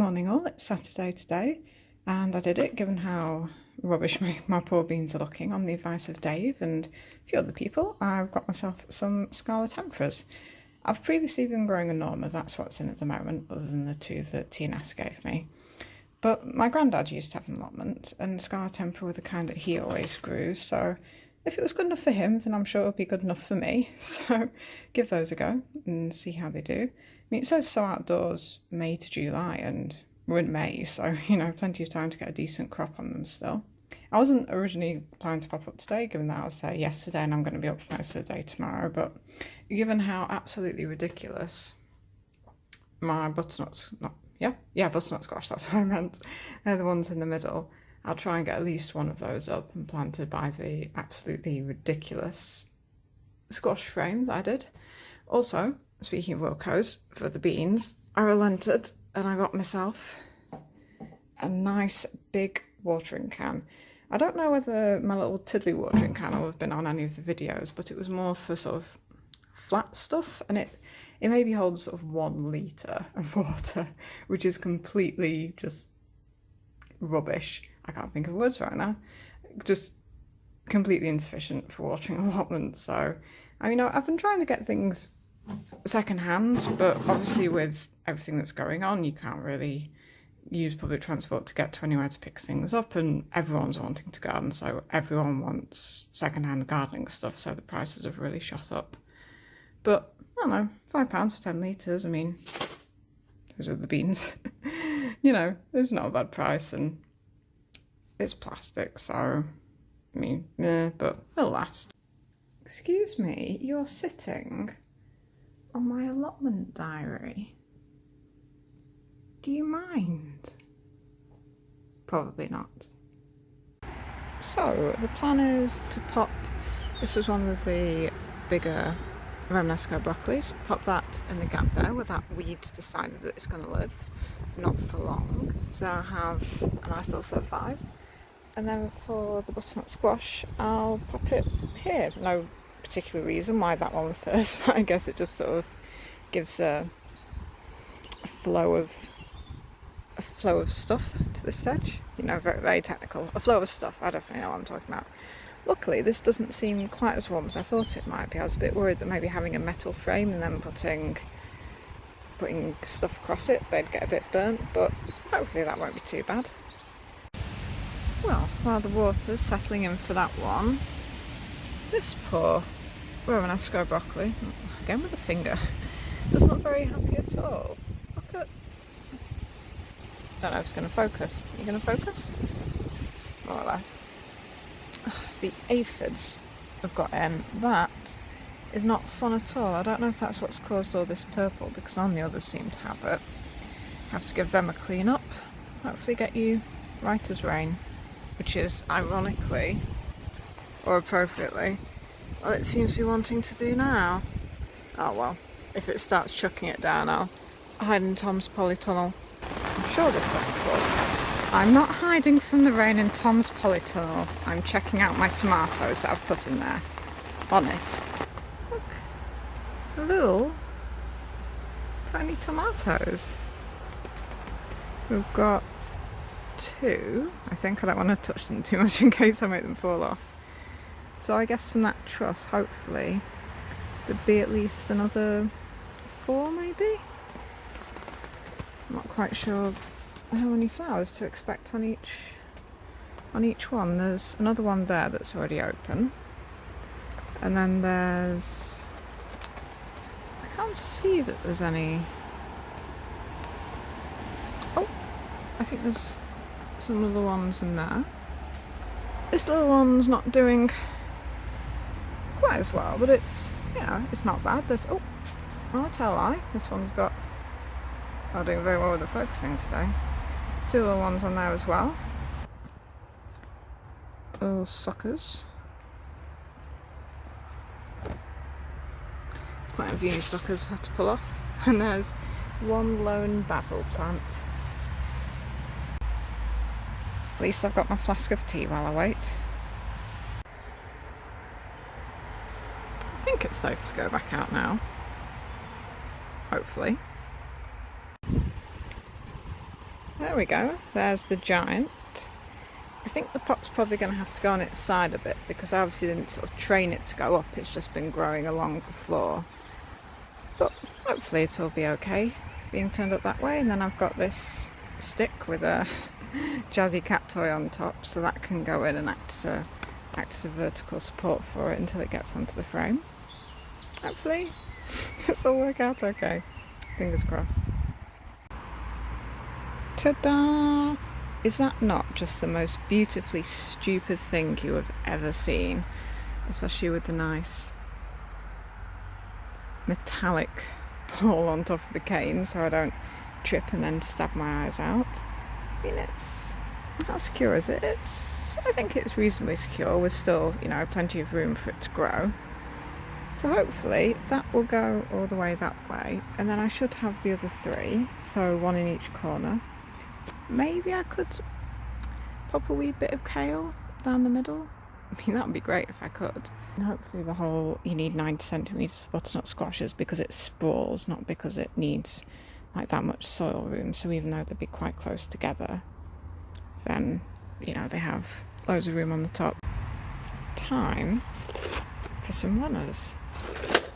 morning all, it's Saturday today and I did it given how rubbish my poor beans are looking. On the advice of Dave and a few other people, I've got myself some Scarlet Emperors. I've previously been growing a Norma, that's what's in at the moment, other than the two that T&S gave me. But my granddad used to have an allotment and Scarlet Emperor were the kind that he always grew, so if it was good enough for him, then I'm sure it'll be good enough for me. So give those a go and see how they do. I mean, it says so outdoors May to July and we're in May, so, plenty of time to get a decent crop on them still. I wasn't originally planning to pop up today, given that I was there yesterday and I'm going to be up for most of the day tomorrow, but given how absolutely ridiculous my butternut squash, that's what I meant, they're the ones in the middle, I'll try and get at least one of those up and planted by the absolutely ridiculous squash frame that I did. Also, speaking of Wilco's, for the beans, I relented and I got myself a nice big watering can. I don't know whether my little tiddly watering can will have been on any of the videos, but it was more for sort of flat stuff, and it maybe holds sort of 1 litre of water, which is completely just rubbish. I can't think of words right now. Just completely insufficient for watering allotments. So, I've been trying to get things second-hand, but obviously with everything that's going on, you can't really use public transport to get to anywhere to pick things up, and everyone's wanting to garden, so everyone wants second-hand gardening stuff, so the prices have really shot up. But, I don't know, £5 for 10 litres, those are the beans. It's not a bad price, and it's plastic, so, but it'll last. Excuse me, you're sitting on my allotment diary. Do you mind? Probably not. So, the plan is to pop, this was one of the bigger Romanesco broccolis, pop that in the gap there where that weed's decided that it's going to live, not for long. So I'll have a nice little survive. And then for the butternut squash, I'll pop it here. No particular reason why that one first, but I guess it just sort of gives a flow of stuff to this sedge. Very, very technical. A flow of stuff, I definitely know what I'm talking about. Luckily, this doesn't seem quite as warm as I thought it might be. I was a bit worried that maybe having a metal frame and then putting stuff across it, they'd get a bit burnt, but hopefully that won't be too bad. Well, while the water's settling in for that one, this poor Romanesco broccoli, again with a finger, does not very happy at all. Look at... don't know if it's going to focus. Are you going to focus? More or less. The aphids have got in. That is not fun at all. I don't know if that's what's caused all this purple, because none of the others seem to have it. Have to give them a clean up. Hopefully get you right as rain, which is ironically, or appropriately, what it seems to be wanting to do now. Oh well, if it starts chucking it down, I'll hide in Tom's polytunnel. I'm sure this doesn't fall. I'm not hiding from the rain in Tom's polytunnel. I'm checking out my tomatoes that I've put in there. Honest. Look. Little tiny tomatoes. We've got 2. I think I don't want to touch them too much in case I make them fall off. So I guess from that truss, hopefully, there'd be at least another 4 maybe? I'm not quite sure how many flowers to expect on each one. There's another one there that's already open, and then there's, I can't see that there's any. Oh, I think there's some little ones in there. This little one's not doing quite as well, but it's not bad. There's I'll tell a lie, this one's got, doing very well with the focusing today. 2 little ones on there as well. Little suckers. Quite a few suckers had to pull off. And there's one lone basil plant. At least I've got my flask of tea while I wait. I think it's safe to go back out now. Hopefully. There we go, there's the giant. I think the pot's probably going to have to go on its side a bit because I obviously didn't sort of train it to go up, it's just been growing along the floor. But hopefully it'll be okay being turned up that way. And then I've got this stick with a jazzy cat toy on top, so that can go in and act as a vertical support for it until it gets onto the frame. Hopefully this will work out okay. Fingers crossed. Ta-da! Is that not just the most beautifully stupid thing you have ever seen? Especially with the nice metallic ball on top of the cane so I don't trip and then stab my eyes out. I mean, it's how secure is it? I think it's reasonably secure with still, plenty of room for it to grow. So hopefully that will go all the way that way, and then I should have the other 3, so 1 in each corner. Maybe I could pop a wee bit of kale down the middle. I mean, that would be great if I could. And hopefully the whole, you need 90 centimetres of butternut squashes because it sprawls, not because it needs like that much soil room. So even though they'd be quite close together, then, they have loads of room on the top. Time for some runners.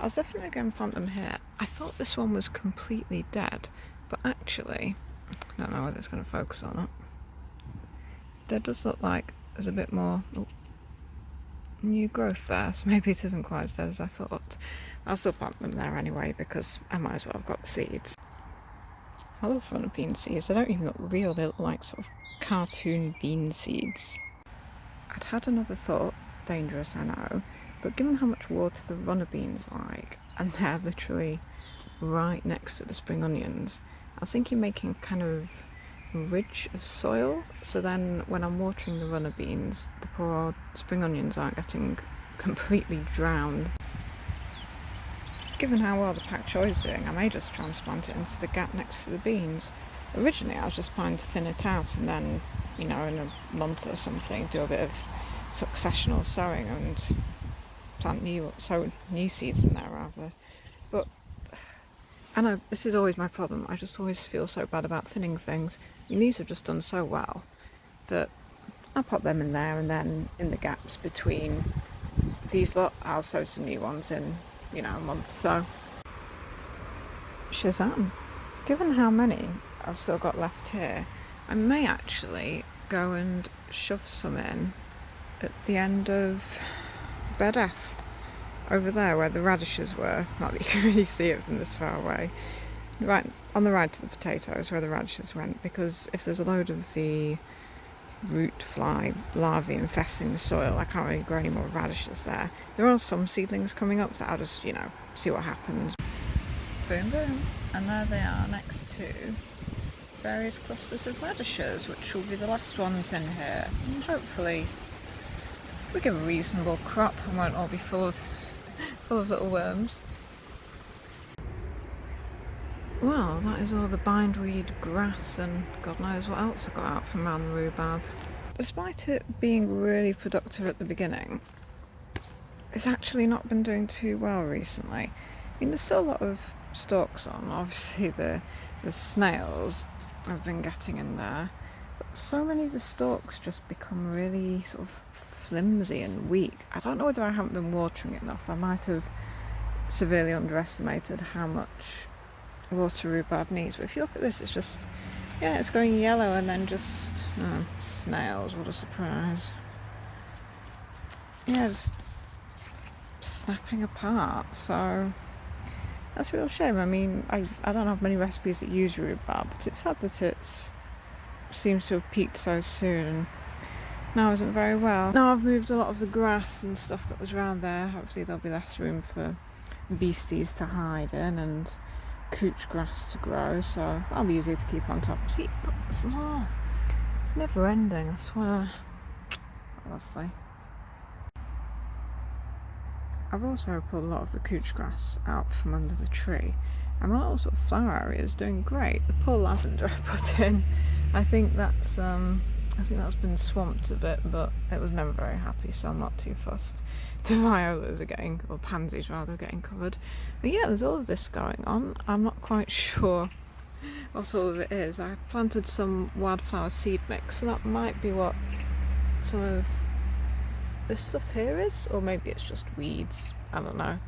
I was definitely going to plant them here. I thought this one was completely dead, but actually, I don't know whether it's going to focus or not. There does look like there's a bit more new growth there, so maybe it isn't quite as dead as I thought. I'll still plant them there anyway because I might as well have got the seeds. I love runner bean seeds. They don't even look real, they look like sort of cartoon bean seeds. I'd had another thought, dangerous I know, but given how much water the runner beans like, and they're literally right next to the spring onions, I was thinking making kind of ridge of soil, so then when I'm watering the runner beans, the poor old spring onions aren't getting completely drowned. Given how well the pak choi is doing, I may just transplant it into the gap next to the beans. Originally I was just planning to thin it out and then, in a month or something, do a bit of successional sowing and plant new seeds in there rather. But I know this is always my problem. I just always feel so bad about thinning things. I mean, these have just done so well that I'll pop them in there, and then in the gaps between these lot, I'll sow some new ones in, a month or so. Shazam! Given how many I've still got left here, I may actually go and shove some in at the end of bed F. Over there where the radishes were, not that you can really see it from this far away, right on the right to the potatoes where the radishes went, because if there's a load of the root fly larvae infesting the soil, I can't really grow any more radishes there. There are some seedlings coming up that I'll just, see what happens. Boom, boom. And there they are next to various clusters of radishes, which will be the last ones in here. And hopefully we get a reasonable crop and won't all be full of little worms. Well, that is all the bindweed, grass and God knows what else I got out from around the rhubarb. Despite it being really productive at the beginning, it's actually not been doing too well recently. I mean, there's still a lot of stalks on, obviously the snails I've been getting in there, but so many of the stalks just become really sort of flimsy and weak. I don't know whether I haven't been watering it enough. I might have severely underestimated how much water rhubarb needs, but if you look at this, it's just, it's going yellow and then just, snails, what a surprise. Just snapping apart, so that's a real shame. I mean, I don't have many recipes that use rhubarb, but it's sad that it seems to have peaked so soon and now isn't very well. Now I've moved a lot of the grass and stuff that was around there. Hopefully there'll be less room for beasties to hide in and couch grass to grow, so that'll be easier to keep on top. See, look, there's more. It's never ending, I swear. Honestly. I've also pulled a lot of the couch grass out from under the tree, and my little sort of flower area is doing great. The poor lavender I put in, I think that's been swamped a bit, but it was never very happy, so I'm not too fussed. The violas or pansies rather, are getting covered. But there's all of this going on. I'm not quite sure what all of it is. I planted some wildflower seed mix, so that might be what some of this stuff here is, or maybe it's just weeds, I don't know.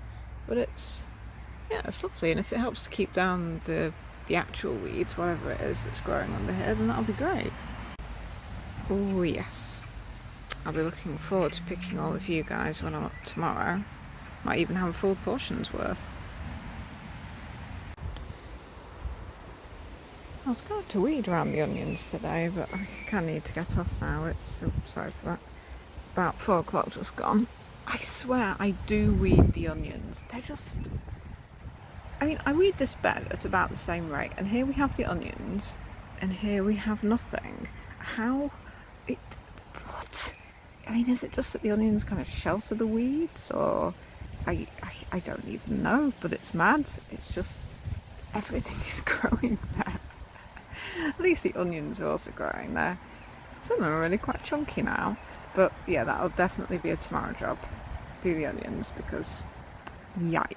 But it's lovely, and if it helps to keep down the actual weeds, whatever it is that's growing under here, then that'll be great. Oh yes, I'll be looking forward to picking all of you guys when I'm up tomorrow. Might even have a full portion's worth. I was going to weed around the onions today, but I kind of need to get off now. Sorry for that. About 4 o'clock just gone. I swear I do weed the onions. They're just... I mean, I weed this bed at about the same rate, and here we have the onions, and here we have nothing. What? I mean, is it just that the onions kind of shelter the weeds, or... I don't even know, but it's mad. It's just... everything is growing there. At least the onions are also growing there. Some of them are really quite chunky now. But yeah, that'll definitely be a tomorrow job. Do the onions, because yikes.